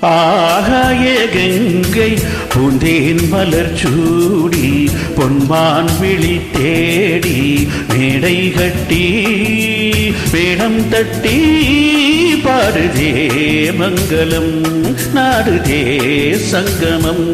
ஆகாய கங்கை பூந்தேன் மலர் சூடி பொன்மான் விழி தேடி மேடை கட்டி மேடம் தட்டி பாடுதே மங்களம் நாடுதே சங்கமம்.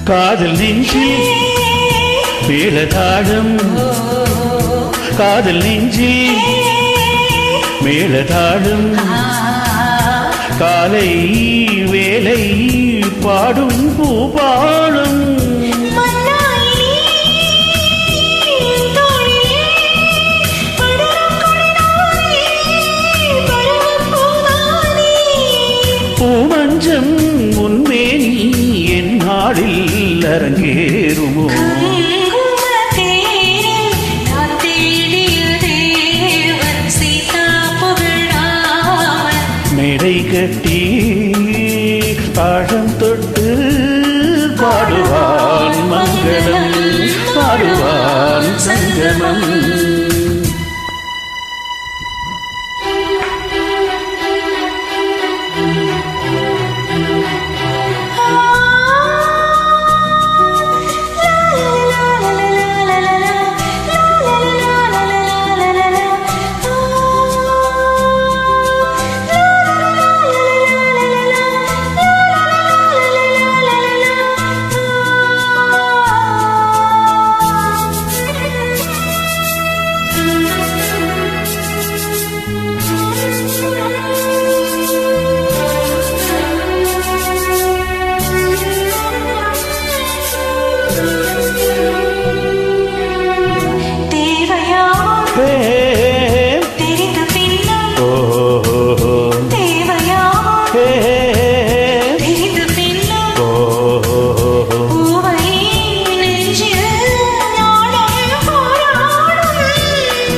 காதல் நெஞ்சில் மேளதாளம், காதல் நெஞ்சில் மேளதாளம், காலை வேலை பாடும் பூபாடும் பூமஞ்சம் உன்மேனி என் நாளில் அரங்கேறுமோ. மேடை கட்டி பாடம் தொட்டு பாடுவான் மங்களம் பாடுவான் சங்கமம்.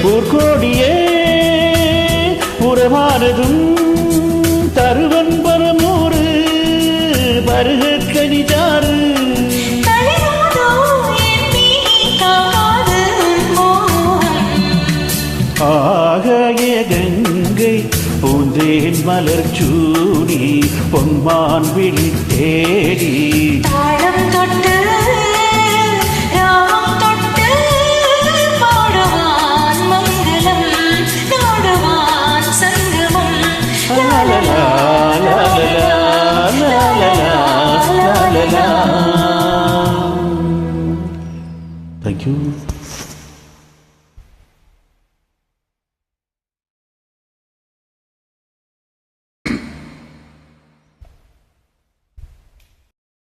ஊர்கோடியே புறமானதும் தருவன் பரமூறு பருகக்கணிதாறு ஆகாய கங்கை பூந்தேன் மலர் சூடி பொன்மான் விழி தேடி